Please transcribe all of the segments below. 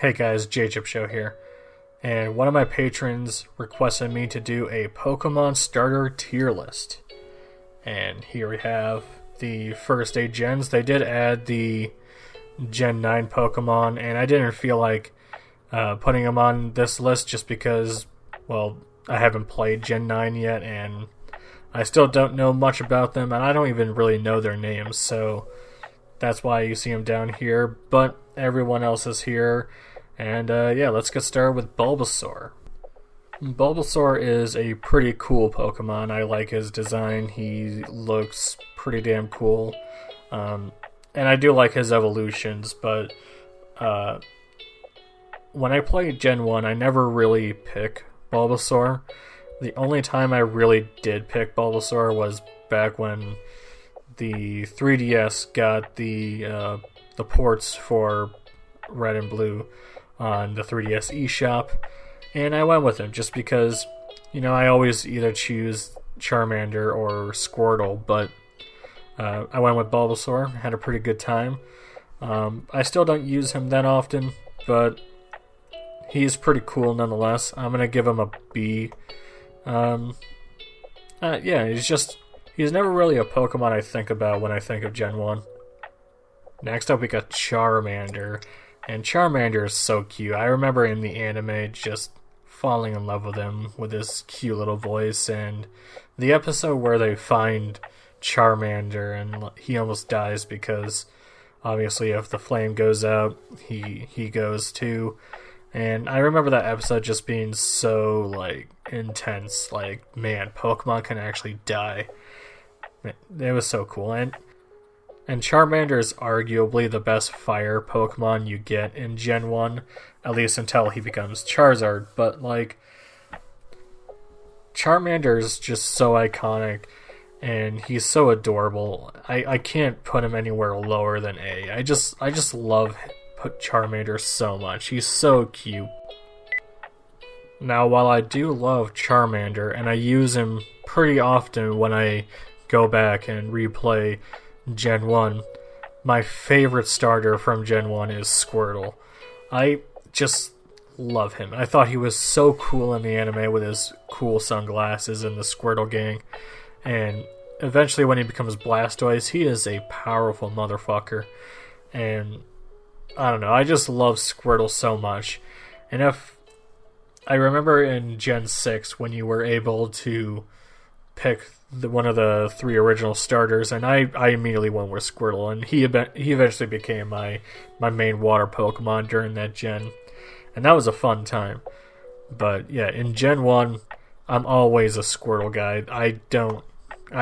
Hey guys, J-Chip Show here, and one of my patrons requested me to do a Pokemon starter tier list. And here we have the first 8 gens. They did add the Gen 9 Pokemon, and I didn't feel like putting them on this list just because, well, I haven't played Gen 9 yet, and I still don't know much about them, and I don't even really know their names, so that's why you see them down here, but everyone else is here. And yeah, let's get started with Bulbasaur. Bulbasaur is a pretty cool Pokemon. I like his design. He looks pretty damn cool. And I do like his evolutions, but when I played Gen 1, I never really pick Bulbasaur. The only time I really did pick Bulbasaur was back when the 3DS got the ports for Red and Blue on the 3DS eShop, and I went with him just because, I always either choose Charmander or Squirtle, but I went with Bulbasaur, had a pretty good time. I still don't use him that often, but he's pretty cool nonetheless. I'm going to give him a B. Yeah, he's never really a Pokemon I think about when I think of Gen 1. Next up we got Charmander. And Charmander is so cute. I remember in the anime just falling in love with him with his cute little voice, and the episode where they find Charmander and he almost dies because obviously if the flame goes out, he goes too. And I remember that episode just being so intense, man, Pokemon can actually die. It was so cool. And Charmander is arguably the best fire Pokemon you get in Gen 1, at least until he becomes Charizard. But, Charmander is just so iconic, and he's so adorable. I can't put him anywhere lower than A. I just love Charmander so much. He's so cute. Now, while I do love Charmander, and I use him pretty often when I go back and replay Gen 1, my favorite starter from Gen 1 is Squirtle. I just love him. I thought he was so cool in the anime with his cool sunglasses and the Squirtle gang. And eventually when he becomes Blastoise, he is a powerful motherfucker. And I don't know, I just love Squirtle so much. And if I remember in Gen 6 when you were able to pick one of the 3 original starters, and I immediately went with Squirtle, and he eventually became my main water Pokemon during that gen, and that was a fun time. But yeah, in Gen 1, I'm always a Squirtle guy. I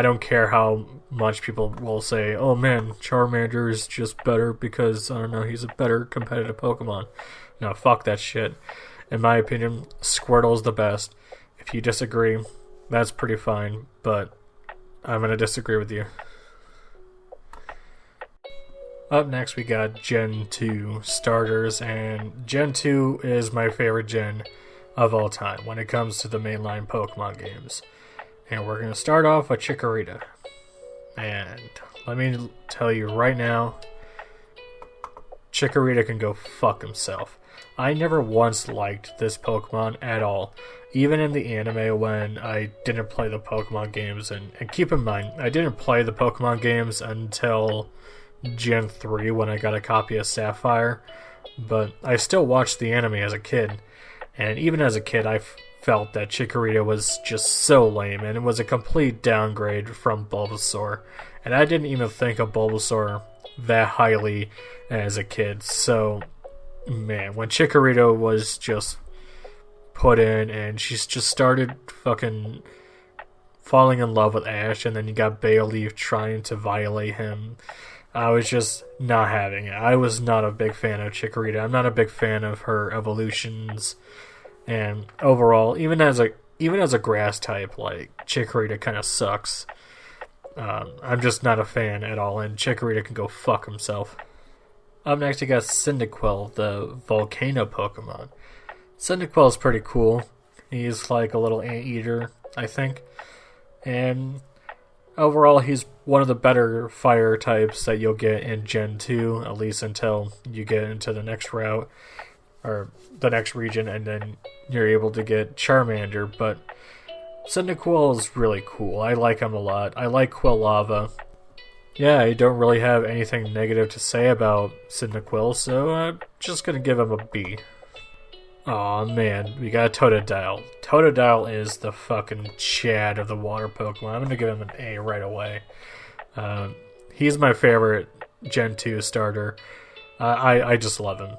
don't care how much people will say, oh man, Charmander is just better because, I don't know, he's a better competitive Pokemon. No, fuck that shit. In my opinion, Squirtle's the best. If you disagree, that's pretty fine, but I'm going to disagree with you. Up next we got Gen 2 starters, and Gen 2 is my favorite gen of all time when it comes to the mainline Pokemon games. And we're going to start off with Chikorita. And let me tell you right now, Chikorita can go fuck himself. I never once liked this Pokemon at all. Even in the anime when I didn't play the Pokemon games, and keep in mind, I didn't play the Pokemon games until Gen 3 when I got a copy of Sapphire, but I still watched the anime as a kid, and even as a kid I felt that Chikorita was just so lame, and it was a complete downgrade from Bulbasaur, and I didn't even think of Bulbasaur that highly as a kid, so man, when Chikorita was just put in and she's just started fucking falling in love with Ash, and then you got Bayleaf trying to violate him, I was just not having it. I was not a big fan of Chikorita. I'm not a big fan of her evolutions, and overall, even as a grass type, Chikorita kind of sucks. I'm just not a fan at all, and Chikorita can go fuck himself. Up next, you got Cyndaquil, the volcano Pokemon. Cyndaquil is pretty cool. He's like a little anteater, I think. And overall, he's one of the better fire types that you'll get in Gen 2, at least until you get into the next route. or the next region, and then you're able to get Charmander. But Cyndaquil is really cool. I like him a lot. I like Quilava. Yeah, I don't really have anything negative to say about Cyndaquil, so I'm just gonna give him a B. Aw, man, we got Totodile. Totodile is the fucking Chad of the water Pokemon. I'm gonna give him an A right away. He's my favorite Gen 2 starter. I just love him.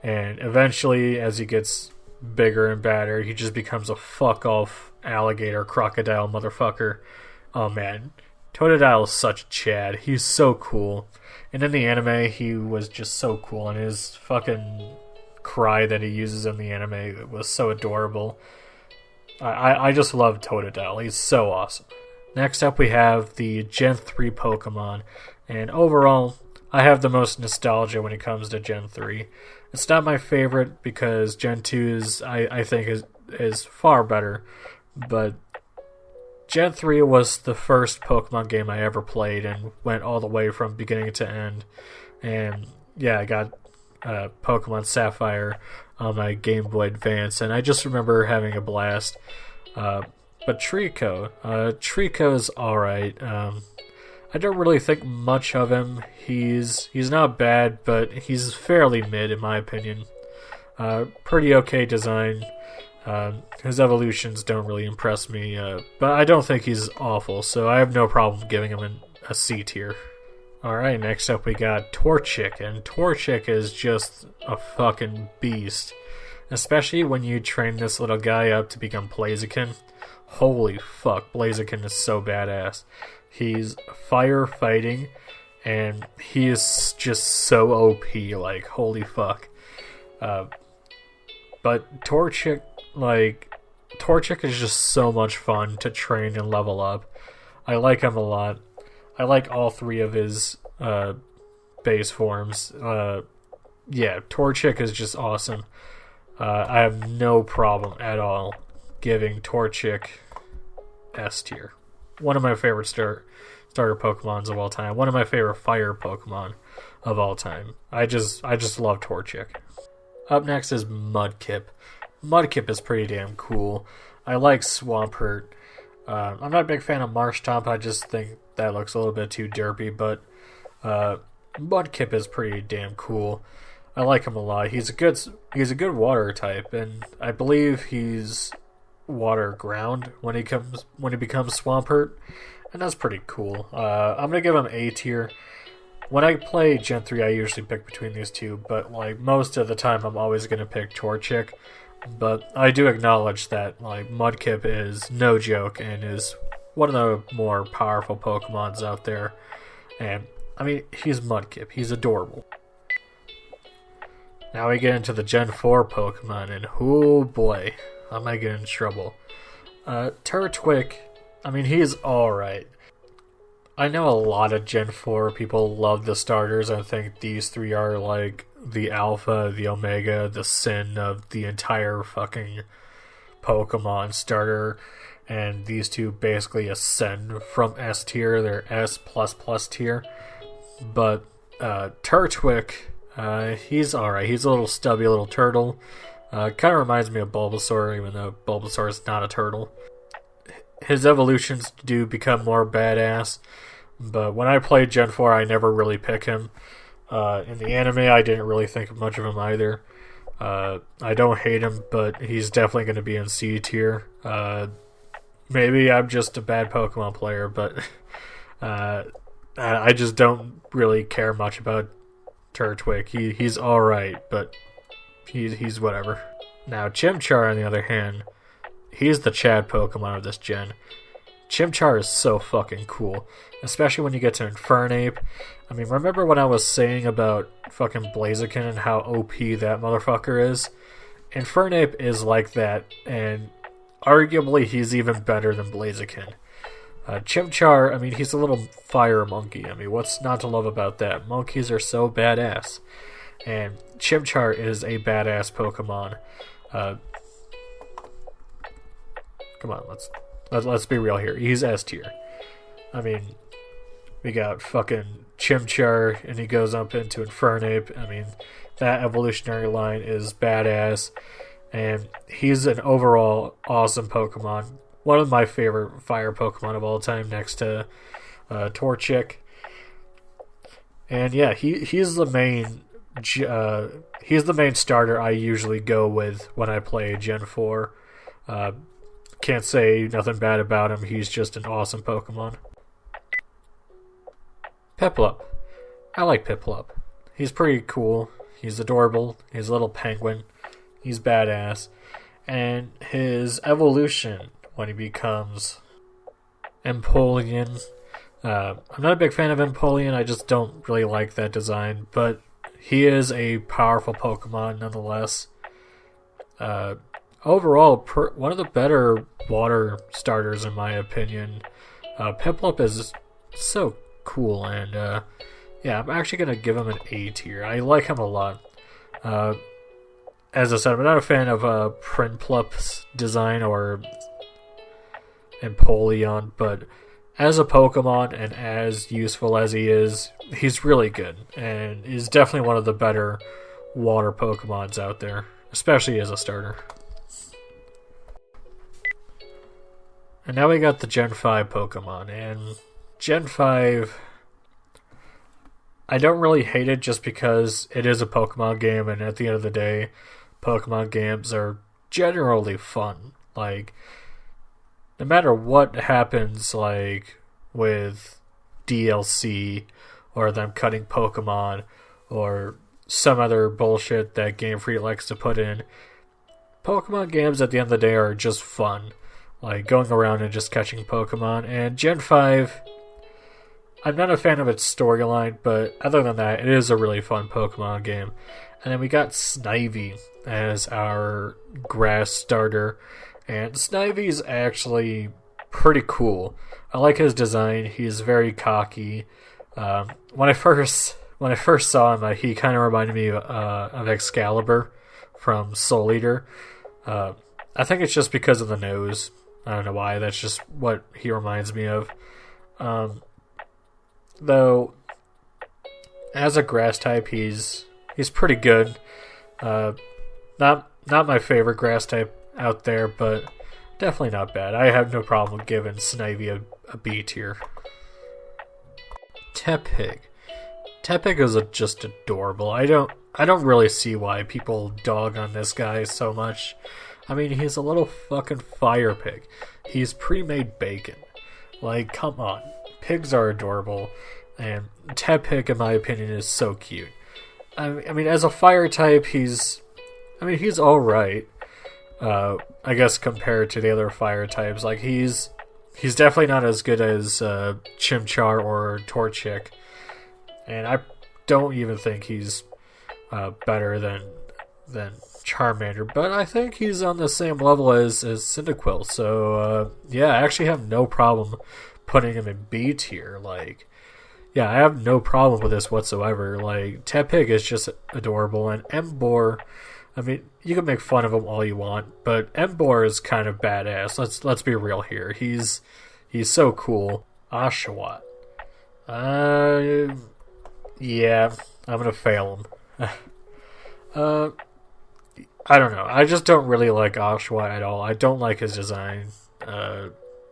And eventually, as he gets bigger and badder, he just becomes a fuck-off alligator crocodile motherfucker. Oh, man. Totodile is such a Chad. He's so cool. And in the anime, he was just so cool. And his fucking cry that he uses in the anime was so adorable. I just love Totodile. He's so awesome. Next up, we have the Gen 3 Pokemon. And overall, I have the most nostalgia when it comes to Gen 3. It's not my favorite because Gen 2 I think is far better. But Gen 3 was the first Pokemon game I ever played and went all the way from beginning to end. And yeah, I got Pokemon Sapphire on my Game Boy Advance, and I just remember having a blast. But Trico's alright. I don't really think much of him. He's not bad, but he's fairly mid in my opinion. Pretty okay design. His evolutions don't really impress me, but I don't think he's awful, so I have no problem giving him a C tier. Alright, next up we got Torchic, and Torchic is just a fucking beast. Especially when you train this little guy up to become Blaziken. Holy fuck, Blaziken is so badass. He's firefighting, and he is just so OP, like, holy fuck. But Torchic is just so much fun to train and level up. I like him a lot. I like all three of his base forms. Yeah, Torchic is just awesome. I have no problem at all giving Torchic S tier. One of my favorite starter Pokemons of all time. One of my favorite fire Pokemon of all time. I just love Torchic. Up next is Mudkip. Mudkip is pretty damn cool. I like Swampert. I'm not a big fan of Marshtomp. I just think that looks a little bit too derpy, but Mudkip is pretty damn cool. I like him a lot. He's a good water type, and I believe he's water ground when he becomes Swampert, and that's pretty cool. I'm gonna give him A tier. When I play Gen 3, I usually pick between these two, but like most of the time, I'm always gonna pick Torchic. But I do acknowledge that like Mudkip is no joke and is one of the more powerful Pokemons out there. And I mean, he's Mudkip. He's adorable. Now we get into the Gen 4 Pokemon, and oh boy, I might get in trouble. Turtwig, I mean, he's alright. I know a lot of Gen 4 people love the starters. I think these three are like the alpha, the omega, the sin of the entire fucking Pokemon starter. And these two basically ascend from S tier. They're S++ tier. But Turtwig, he's alright. He's a little stubby little turtle. Kind of reminds me of Bulbasaur, even though Bulbasaur is not a turtle. His evolutions do become more badass, but when I played Gen 4, I never really pick him. In the anime, I didn't really think much of him either. I don't hate him, but he's definitely going to be in C tier. Maybe I'm just a bad Pokemon player, but I just don't really care much about Turtwig. He's alright, but he's whatever. Now, Chimchar, on the other hand, he's the Chad Pokemon of this gen. Chimchar is so fucking cool, especially when you get to Infernape. I mean, remember when I was saying about fucking Blaziken and how OP that motherfucker is? Infernape is like that, and arguably he's even better than Blaziken. Chimchar, I mean, he's a little fire monkey. I mean, what's not to love about that? Monkeys are so badass. And Chimchar is a badass Pokemon. Come on, let's be real here. He's S tier. I mean, we got fucking Chimchar, and he goes up into Infernape. I mean, that evolutionary line is badass, and he's an overall awesome Pokemon. One of my favorite fire Pokemon of all time, next to Torchic. And yeah, he's the main starter I usually go with when I play Gen 4. Can't say nothing bad about him. He's just an awesome Pokemon. Piplup. I like Piplup. He's pretty cool. He's adorable. He's a little penguin. He's badass. And his evolution, when he becomes Empoleon. I'm not a big fan of Empoleon. I just don't really like that design. But he is a powerful Pokemon nonetheless. Overall, one of the better water starters in my opinion. Piplup is so cool, and yeah, I'm actually going to give him an A tier. I like him a lot. As I said, I'm not a fan of Prinplup's design or Empoleon, but as a Pokemon and as useful as he is, he's really good, and is definitely one of the better water Pokemons out there, especially as a starter. And now we got the Gen 5 Pokemon, and Gen 5, I don't really hate it just because it is a Pokemon game, and at the end of the day, Pokemon games are generally fun. Like, no matter what happens, like, with DLC, or them cutting Pokemon, or some other bullshit that Game Freak likes to put in, Pokemon games at the end of the day are just fun. Like, going around and just catching Pokemon. And Gen 5, I'm not a fan of its storyline, but other than that, it is a really fun Pokemon game. And then we got Snivy as our grass starter. And Snivy's actually pretty cool. I like his design. He's very cocky. When I first saw him, he kind of reminded me of Excalibur from Soul Eater. I think it's just because of the nose. I don't know why. That's just what he reminds me of. Though, as a grass type, he's pretty good. Not my favorite grass type out there, but definitely not bad. I have no problem giving Snivy a B tier. Tepig. Tepig is just adorable. I don't really see why people dog on this guy so much. I mean, he's a little fucking fire pig. He's pre-made bacon. Like, come on. Pigs are adorable, and Tepig, in my opinion, is so cute. I mean, as a fire type, he's alright. I guess compared to the other fire types. Like, he's definitely not as good as Chimchar or Torchic. And I don't even think he's better than Charmander, but I think he's on the same level as Cyndaquil. So yeah, I actually have no problem putting him in B tier. Like, yeah, I have no problem with this whatsoever. Like, Tepig is just adorable, and Emboar, I mean, you can make fun of him all you want, but Emboar is kind of badass. Let's be real here. He's so cool. Oshawa. Yeah, I'm gonna fail him. I don't know. I just don't really like Oshawa at all. I don't like his design.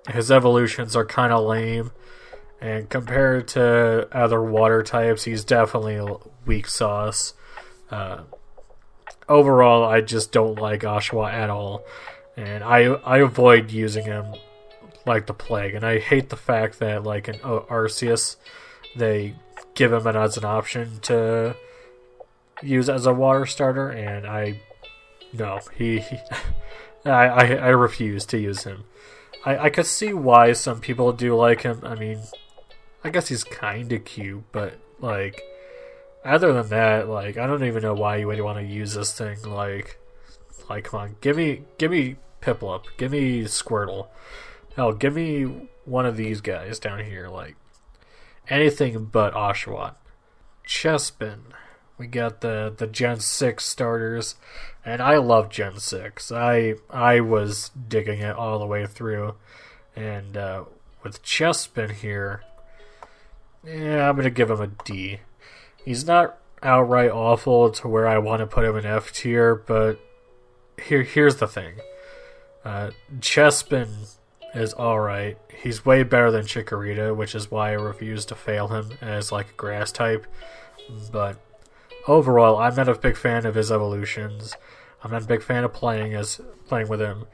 His evolutions are kind of lame. And compared to other water types, he's definitely weak sauce. Overall, I just don't like Oshawa at all. And I avoid using him like the plague. And I hate the fact that, like, in Arceus, they give him it as an option to use as a water starter. And I refuse to use him. I could see why some people do like him. I mean, I guess he's kind of cute, but, like, other than that, like, I don't even know why you would want to use this thing. Like, come on, give me Piplup, give me Squirtle, hell, give me one of these guys down here. Like, anything but Oshawa. Chespin. We got the Gen 6 starters, and I love Gen 6. I was digging it all the way through, and with Chespin here, yeah, I'm going to give him a D. He's not outright awful to where I want to put him in F tier, but here's the thing. Chespin is alright. He's way better than Chikorita, which is why I refuse to fail him as like a grass type. But overall, I'm not a big fan of his evolutions. I'm not a big fan of playing with him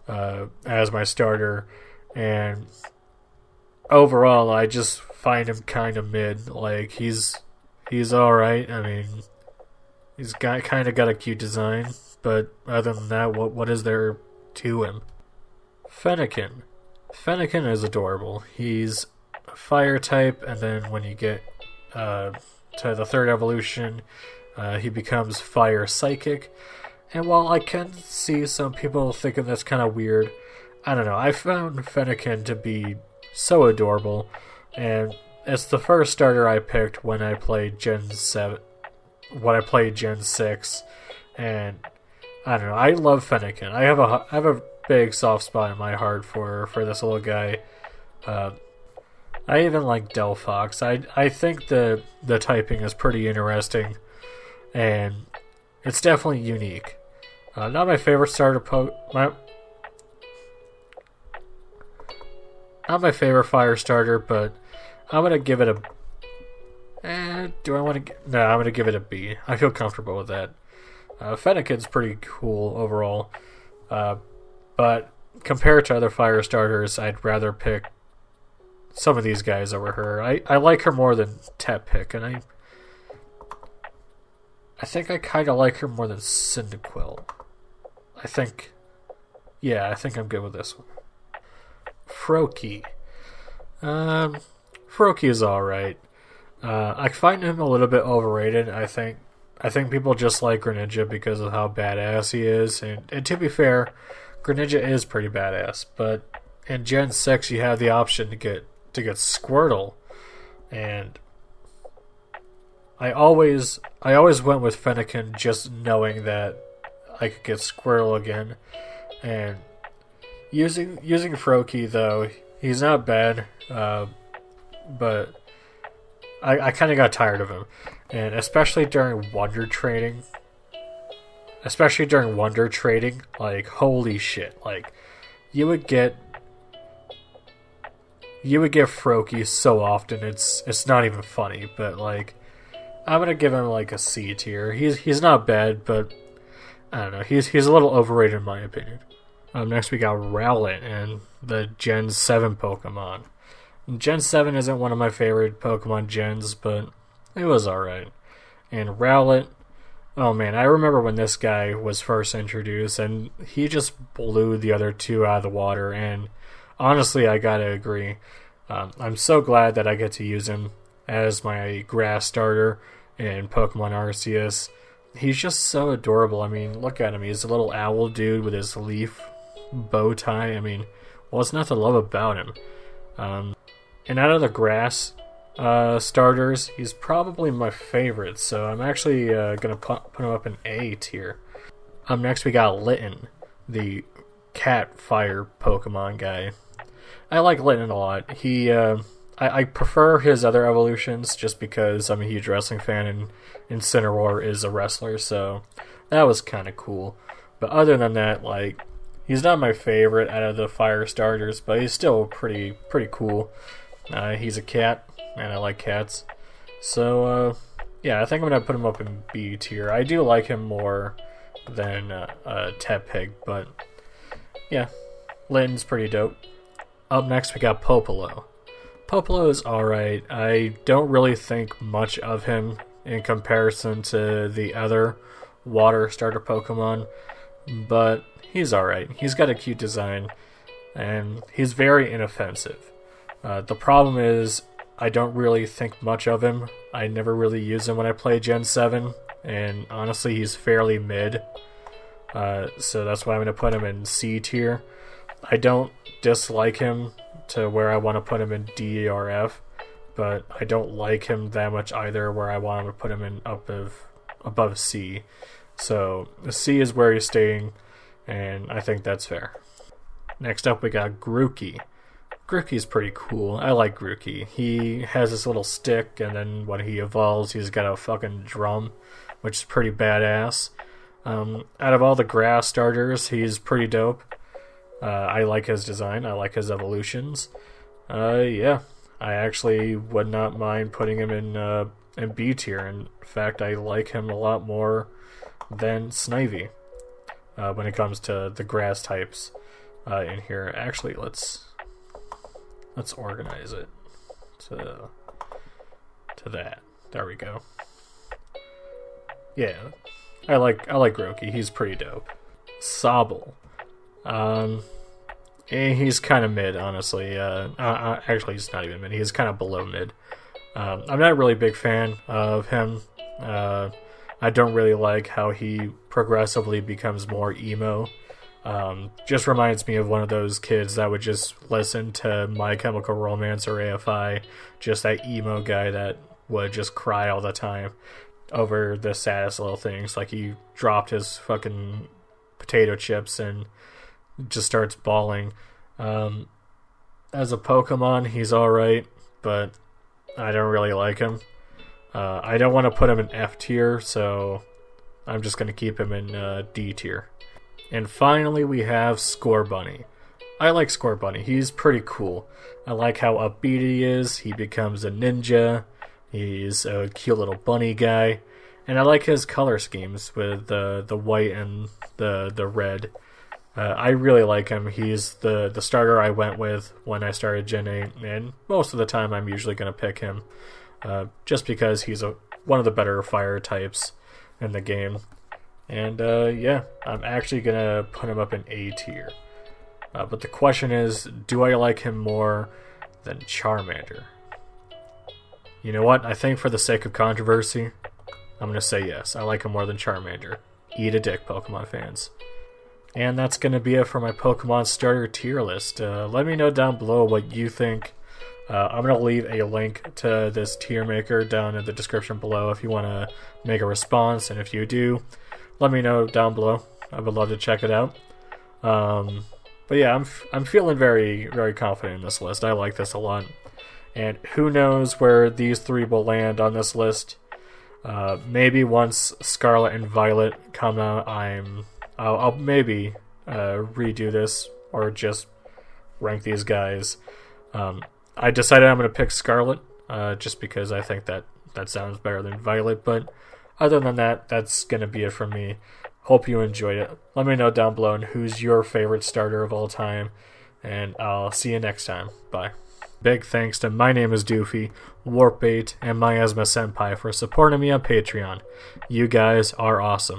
as my starter, and overall, I just find him kind of mid. Like he's alright. I mean, he's kind of got a cute design, but other than that, what is there to him? Fennekin. Fennekin is adorable. He's a fire type, and then when you get to the third evolution, he becomes fire psychic. And while I can see some people thinking that's kind of weird, I don't know. I found Fennekin to be so adorable, and it's the first starter I picked when I played Gen 7. When I played Gen 6, and I don't know. I love Fennekin. I have a big soft spot in my heart for this little guy. I even like Delphox. I think the typing is pretty interesting, and it's definitely unique. Not my favorite starter not my favorite fire starter, but I'm gonna give it a. Do I want to? No, I'm gonna give it a B. I feel comfortable with that. Fennekin's pretty cool overall, but compared to other fire starters, I'd rather pick some of these guys over her. I like her more than Teppick, and I think I kind of like her more than Cyndaquil. I think I'm good with this one. Froakie. Froakie is alright. I find him a little bit overrated. I think people just like Greninja because of how badass he is. And to be fair, Greninja is pretty badass. But in Gen 6, you have the option to get Squirtle. And I always went with Fennekin just knowing that I could get Squirtle again. And using Froakie, though, he's not bad. But I kind of got tired of him. And especially during Wonder Trading, like, holy shit. Like, you would get Froakie so often, it's not even funny. But, like, I'm gonna give him, like, a C tier. He's not bad, but I don't know. He's a little overrated in my opinion. Next we got Rowlin and the Gen 7 Pokemon. Gen 7 isn't one of my favorite Pokemon gens, but it was alright. And Rowlet, oh man, I remember when this guy was first introduced, and he just blew the other two out of the water, and honestly, I gotta agree. I'm so glad that I get to use him as my grass starter in Pokemon Arceus. He's just so adorable. I mean, look at him. He's a little owl dude with his leaf bow tie. I mean, what's not to love about him? And out of the grass starters, he's probably my favorite. So I'm actually going to put him up in A tier. Next we got Litton, the cat fire Pokemon guy. I like Litton a lot. I prefer his other evolutions just because I'm a huge wrestling fan and Incineroar is a wrestler, so that was kind of cool. But other than that, like, he's not my favorite out of the fire starters, but he's still pretty cool. He's a cat, and I like cats. So, yeah, I think I'm going to put him up in B tier. I do like him more than Tepig, but yeah, Litton's pretty dope. Up next, we got Popolo. Popolo is alright. I don't really think much of him in comparison to the other water starter Pokemon, but he's alright. He's got a cute design, and he's very inoffensive. The problem is, I don't really think much of him. I never really use him when I play Gen 7, and honestly, he's fairly mid. So that's why I'm going to put him in C tier. I don't dislike him to where I want to put him in D or F, but I don't like him that much either where I want to put him in above C. So the C is where he's staying, and I think that's fair. Next up we got Grooky. Grooky's pretty cool. I like Grooky. He has this little stick, and then when he evolves, he's got a fucking drum, which is pretty badass. Out of all the grass starters, he's pretty dope. I like his design. I like his evolutions. Yeah, I actually would not mind putting him in B tier. In fact, I like him a lot more than Snivy when it comes to the grass types in here. Actually, let's organize it to that. There we go. Yeah, I like Grooky. He's pretty dope. Sobble. He's kind of mid, honestly. Actually, he's not even mid. He's kind of below mid. I'm not really a big fan of him. I don't really like how he progressively becomes more emo. Just reminds me of one of those kids that would just listen to My Chemical Romance or AFI. Just that emo guy that would just cry all the time over the saddest little things. Like he dropped his fucking potato chips and just starts bawling. As a Pokemon, he's alright, but I don't really like him. I don't want to put him in F tier, so I'm just going to keep him in D tier. And finally, we have Scorbunny. I like Scorbunny. He's pretty cool. I like how upbeat he is. He becomes a ninja. He's a cute little bunny guy. And I like his color schemes with the white and the red. I really like him. He's the starter I went with when I started Gen 8. And most of the time, I'm usually going to pick him. Just because he's one of the better fire types in the game. And yeah, I'm actually going to put him up in A tier. But the question is, do I like him more than Charmander? You know what? I think for the sake of controversy, I'm going to say yes. I like him more than Charmander. Eat a dick, Pokemon fans. And that's going to be it for my Pokemon starter tier list. Let me know down below what you think. I'm going to leave a link to this tier maker down in the description below if you want to make a response. And if you do, let me know down below. I would love to check it out. But yeah, I'm feeling very, very confident in this list. I like this a lot. And who knows where these three will land on this list. Maybe once Scarlet and Violet come out, I'll maybe redo this or just rank these guys. I decided I'm going to pick Scarlet just because I think that sounds better than Violet. But other than that, that's going to be it from me. Hope you enjoyed it. Let me know down below who's your favorite starter of all time. And I'll see you next time. Bye. Big thanks to My Name is Doofy, Warpbait, and Miasma Senpai for supporting me on Patreon. You guys are awesome.